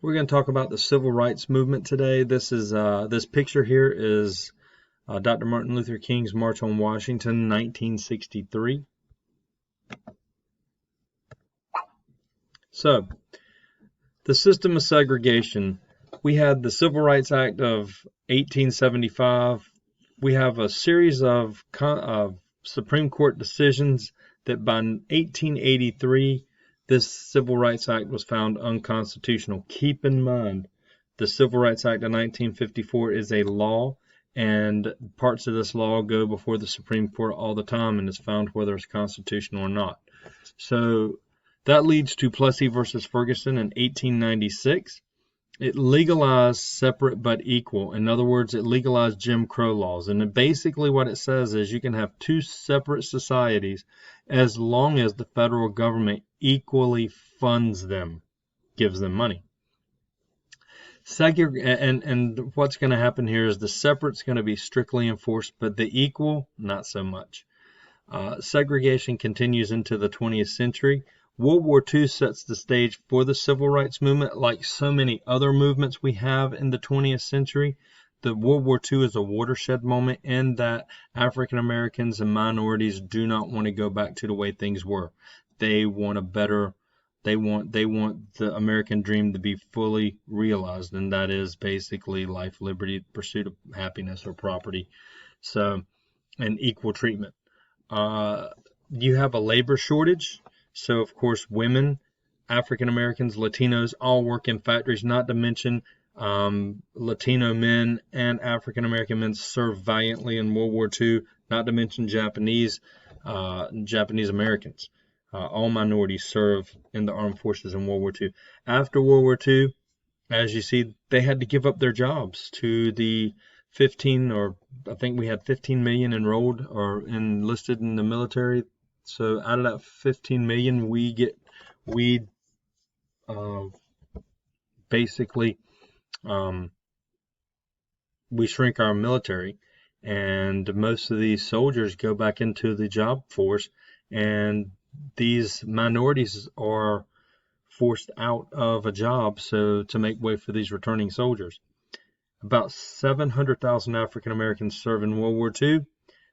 We're going to talk about the civil rights movement today. This picture here is Dr. Martin Luther King's March on Washington, 1963. So, the system of segregation. We had the Civil Rights Act of 1875. We have a series of Supreme Court decisions that by 1883, this Civil Rights Act was found unconstitutional. Keep in mind, the Civil Rights Act of 1954 is a law, and parts of this law go before the Supreme Court all the time and is found whether it's constitutional or not. So that leads to Plessy versus Ferguson in 1896. It legalized separate but equal. In other words, it legalized Jim Crow laws. And basically what it says is you can have two separate societies as long as the federal government equally funds them, gives them money. And what's going to happen here is the separate's going to be strictly enforced, but the equal, not so much. Segregation continues into the 20th century. World War II sets the stage for the civil rights movement. Like so many other movements we have in the 20th century, the World War II is a watershed moment in that African Americans and minorities do not want to go back to the way things were. They want a better, they want the American dream to be fully realized, and that is basically life, liberty, pursuit of happiness or property. So, and equal treatment. You have a labor shortage. So, of course, women, African Americans, Latinos all work in factories, not to mention Latino men and African American men served valiantly in World War II, not to mention Japanese Americans. All minorities serve in the armed forces in World War II. After World War II, as you see, they had to give up their jobs to the 15 million enrolled or enlisted in the military. So out of that 15 million, we shrink our military, and most of these soldiers go back into the job force, and these minorities are forced out of a job so to make way for these returning soldiers. About 700,000 African Americans serve in World War II.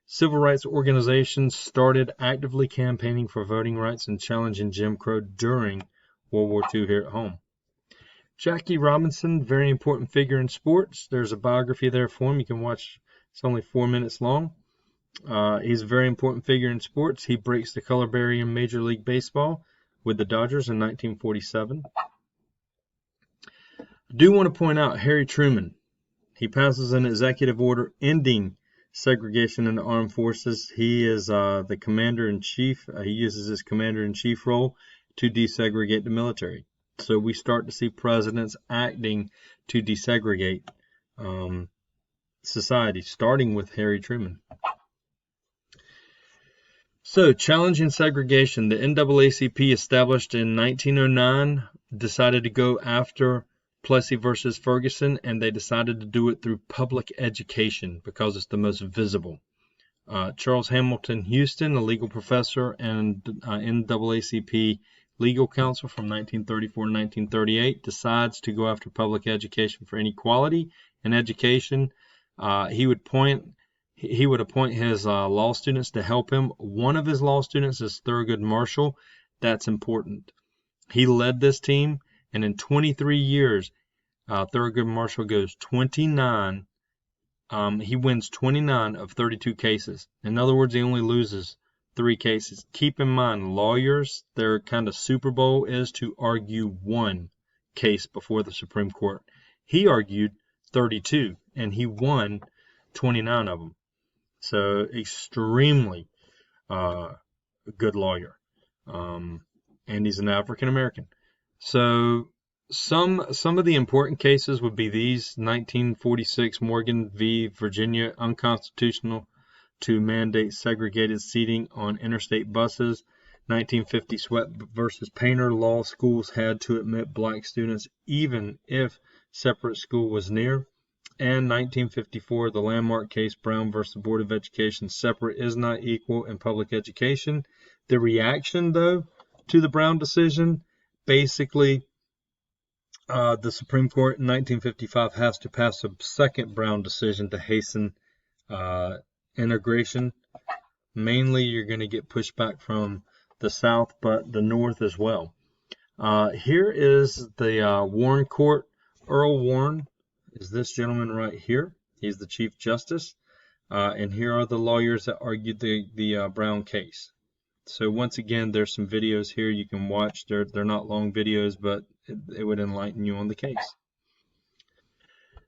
Civil rights organizations started actively campaigning for voting rights and challenging Jim Crow during World War II here at home. Jackie Robinson, very important figure in sports. There's a biography there for him. You can watch. It's only 4 minutes long. He's a very important figure in sports. He breaks the color barrier in Major League Baseball with the Dodgers in 1947. I do want to point out Harry Truman. He passes an executive order ending segregation in the armed forces. He is the commander-in-chief. He uses his commander-in-chief role to desegregate the military. So we start to see presidents acting to desegregate society, starting with Harry Truman. So, challenging segregation. The NAACP, established in 1909, decided to go after Plessy versus Ferguson, and they decided to do it through public education because it's the most visible. Charles Hamilton Houston, a legal professor and NAACP legal counsel from 1934 to 1938, decides to go after public education for inequality in education. He would appoint his law students to help him. One of his law students is Thurgood Marshall. That's important. He led this team, and in 23 years, Thurgood Marshall goes 29. He wins 29 of 32 cases. In other words, he only loses 3 cases. Keep in mind, lawyers, their kind of Super Bowl is to argue one case before the Supreme Court. He argued 32, and he won 29 of them. So, extremely good lawyer. And he's an African American. So, some of the important cases would be these: 1946 Morgan v. Virginia, unconstitutional to mandate segregated seating on interstate buses. 1950 Sweat versus Painter, law schools had to admit black students even if separate school was near. And 1954, the landmark case Brown versus Board of Education, separate is not equal in public education. The reaction, though, to the Brown decision, basically The Supreme Court in 1955 has to pass a second Brown decision to hasten integration. Mainly, you're going to get pushback from the South, but the North as well. Here is the Warren Court. Earl Warren is this gentleman right here. He's the Chief Justice. And here are the lawyers that argued the Brown case. So once again, there's some videos here you can watch. They're not long videos, but it would enlighten you on the case.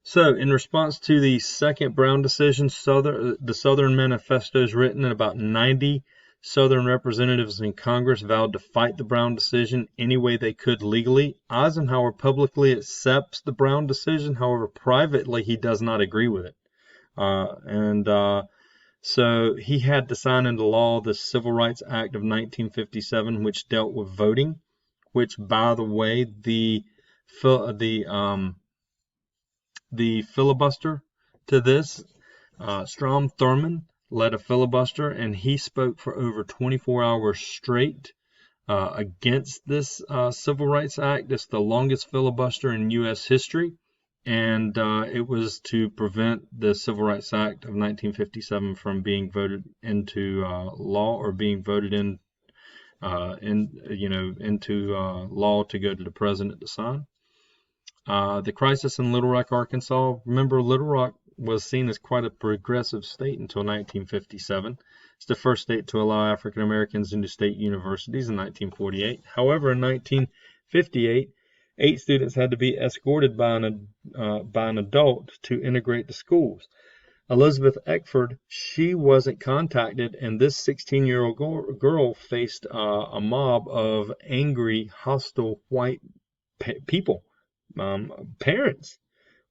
So in response to the second Brown decision, the Southern Manifesto is written, and about 90 Southern representatives in Congress vowed to fight the Brown decision any way they could legally. Eisenhower publicly accepts the Brown decision. However, privately, he does not agree with it. So he had to sign into law the Civil Rights Act of 1957, which dealt with voting, which, by the way, the filibuster to this, Strom Thurmond led a filibuster, and he spoke for over 24 hours straight against this Civil Rights Act. It's the longest filibuster in U.S. history. And it was to prevent the Civil Rights Act of 1957 from being voted into law, or being voted into law to go to the president to sign. The crisis in Little Rock, Arkansas. Remember, Little Rock was seen as quite a progressive state until 1957. It's the first state to allow African Americans into state universities in 1948. However, in 1958, 8 students had to be escorted by an adult to integrate the schools. Elizabeth Eckford, she wasn't contacted, and this 16-year-old girl faced a mob of angry, hostile white people, parents,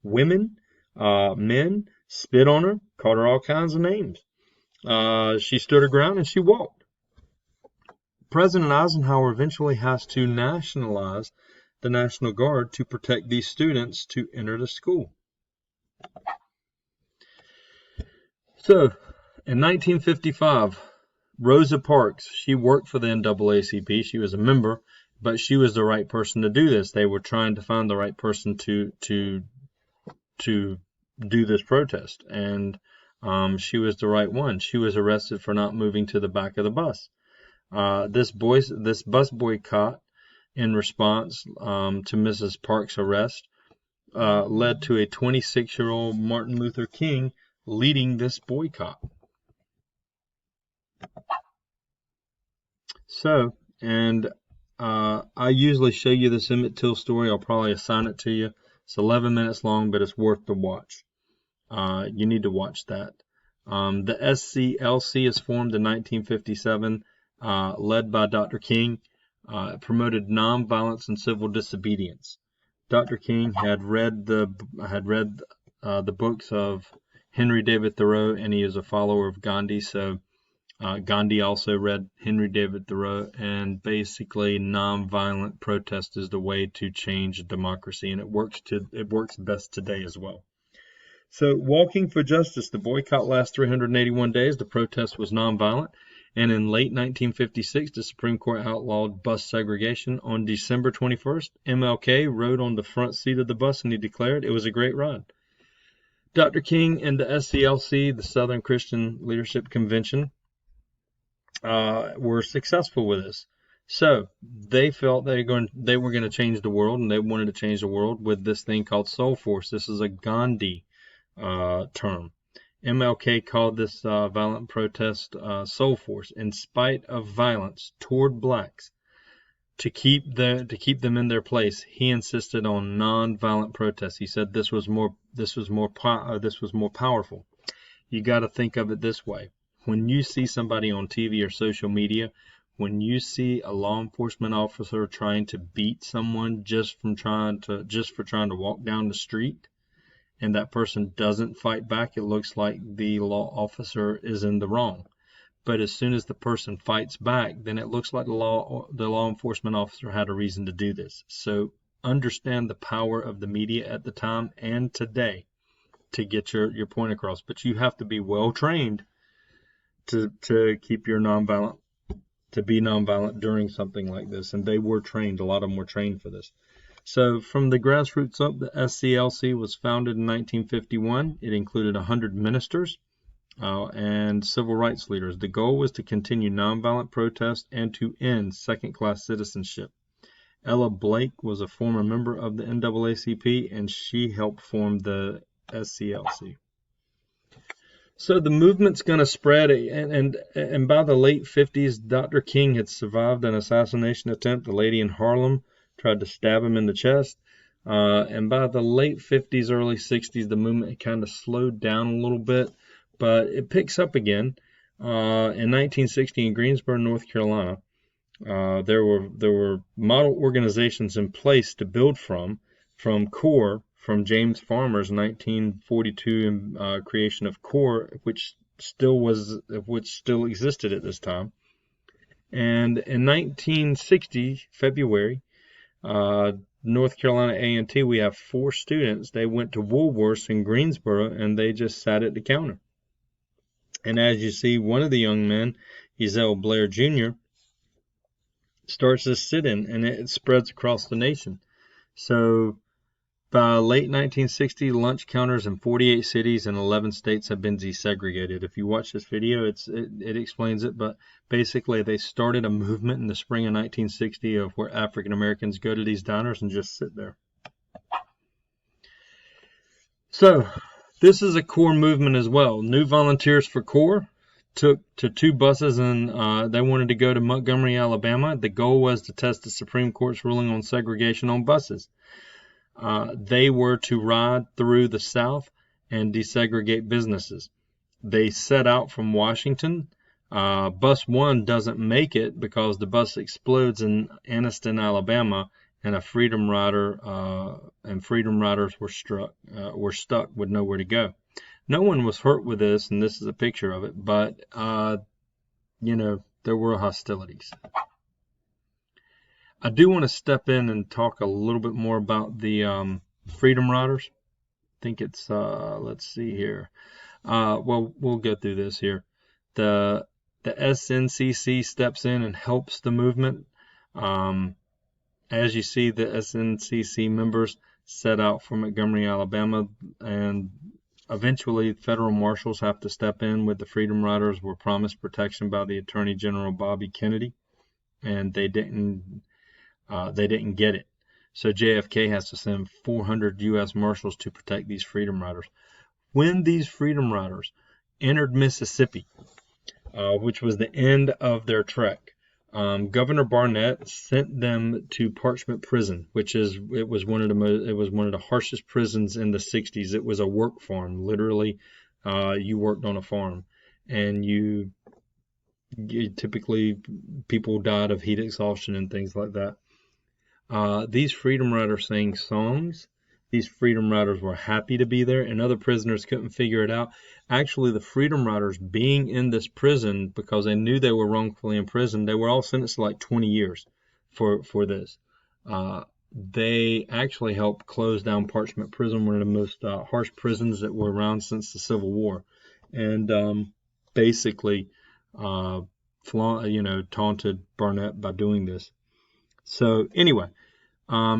women, men, spit on her, called her all kinds of names. She stood her ground and she walked. President Eisenhower eventually has to nationalize the National Guard to protect these students to enter the school. So, in 1955, Rosa Parks, she worked for the NAACP. She was a member, but she was the right person to do this. They were trying to find the right person to do this protest, and she was the right one. She was arrested for not moving to the back of the bus. This bus boycott, in response to Mrs. Parks' arrest, led to a 26-year-old Martin Luther King leading this boycott. So, and I usually show you this Emmett Till story. I'll probably assign it to you. It's 11 minutes long, but it's worth the watch. You need to watch that. The SCLC is formed in 1957, led by Dr. King. Promoted nonviolence and civil disobedience. Dr. King had read the books of Henry David Thoreau, and he is a follower of Gandhi. So Gandhi also read Henry David Thoreau, and basically nonviolent protest is the way to change democracy, and it works best today as well. So, walking for justice, the boycott lasts 381 days. The protest was nonviolent. And in late 1956, the Supreme Court outlawed bus segregation. On December 21st, MLK rode on the front seat of the bus, and he declared it was a great ride. Dr. King and the SCLC, the Southern Christian Leadership Convention, were successful with this. So they felt they were going to change the world, and they wanted to change the world with this thing called Soul Force. This is a Gandhi term. MLK called this violent protest Soul Force. In spite of violence toward blacks, to keep them in their place, he insisted on non-violent protests. He said this was more powerful. You got to think of it this way: when you see somebody on TV or social media, when you see a law enforcement officer trying to beat someone just for trying to walk down the street, and that person doesn't fight back, it looks like the law officer is in the wrong. But as soon as the person fights back, then it looks like the law enforcement officer had a reason to do this. So understand the power of the media at the time and today to get your point across. But you have to be well trained to keep your be nonviolent during something like this. And they were trained. A lot of them were trained for this. So from the grassroots up, the SCLC was founded in 1951. It included 100 ministers and civil rights leaders. The goal was to continue nonviolent protest and to end second-class citizenship. Ella Blake was a former member of the NAACP, and she helped form the SCLC. So the movement's going to spread, and by the late 50s, Dr. King had survived an assassination attempt. A lady in Harlem tried to stab him in the chest. And by the late 50s, early 60s, the movement kind of slowed down a little bit, but it picks up again. In 1960 in Greensboro, North Carolina, there were model organizations in place to build from CORE, from James Farmer's 1942 creation of CORE, which still existed at this time. And in 1960 February, North Carolina A&T, we have 4 students. They went to Woolworth's in Greensboro and they just sat at the counter. And as you see, one of the young men, Ezel Blair Jr., starts this sit-in, and it spreads across the nation. So by late 1960, lunch counters in 48 cities and 11 states have been desegregated. If you watch this video, it explains it, but basically they started a movement in the spring of 1960 of where African Americans go to these diners and just sit there. So this is a CORE movement as well. New volunteers for CORE took to 2 buses, and they wanted to go to Montgomery, Alabama. The goal was to test the Supreme Court's ruling on segregation on buses. They were to ride through the South and desegregate businesses. They set out from Washington. Bus 1 doesn't make it because the bus explodes in Anniston, Alabama, and Freedom Riders were stuck with nowhere to go. No one was hurt with this, and this is a picture of it, but, there were hostilities. I do want to step in and talk a little bit more about the Freedom Riders. I think it's, let's see here. Well, we'll go through this here. The SNCC steps in and helps the movement. As you see, the SNCC members set out from Montgomery, Alabama, and eventually federal marshals have to step in with the Freedom Riders. Were promised protection by the Attorney General Bobby Kennedy, and they didn't get it. So JFK has to send 400 U.S. Marshals to protect these Freedom Riders. When these Freedom Riders entered Mississippi, which was the end of their trek, Governor Barnett sent them to Parchment Prison, which was one of the harshest prisons in the 60s. It was a work farm. Literally, you worked on a farm, and you typically people died of heat exhaustion and things like that. These Freedom Riders sang songs. These Freedom Riders were happy to be there, and other prisoners couldn't figure it out. Actually, the Freedom Riders being in this prison, because they knew they were wrongfully imprisoned, they were all sentenced to like 20 years for this. They actually helped close down Parchment Prison, one of the most harsh prisons that were around since the Civil War, and basically taunted Barnett by doing this. So anyway,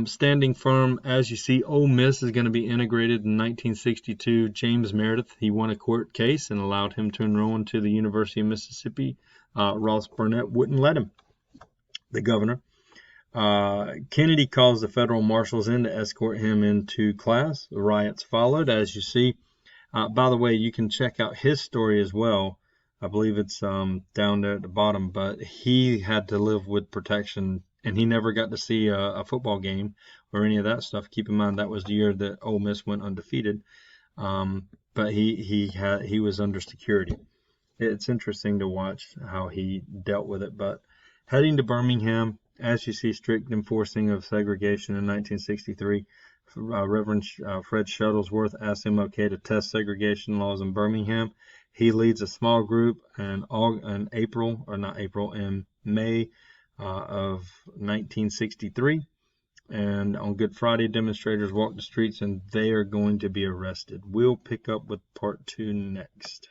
standing firm, as you see, Ole Miss is going to be integrated in 1962. James Meredith, he won a court case and allowed him to enroll into the University of Mississippi. Ross Barnett wouldn't let him, the governor. Kennedy calls the federal marshals in to escort him into class. The riots followed, as you see. By the way, you can check out his story as well. I believe it's down there at the bottom, but he had to live with protection, and he never got to see a football game or any of that stuff. Keep in mind that was the year that Ole Miss went undefeated, but he was under security. It's interesting to watch how he dealt with it. But heading to Birmingham, as you see, strict enforcing of segregation in 1963. Reverend Fred Shuttlesworth asked MLK to test segregation laws in Birmingham. He leads a small group in May of 1963. And on Good Friday, demonstrators walked the streets and they are going to be arrested. We'll pick up with part 2 next.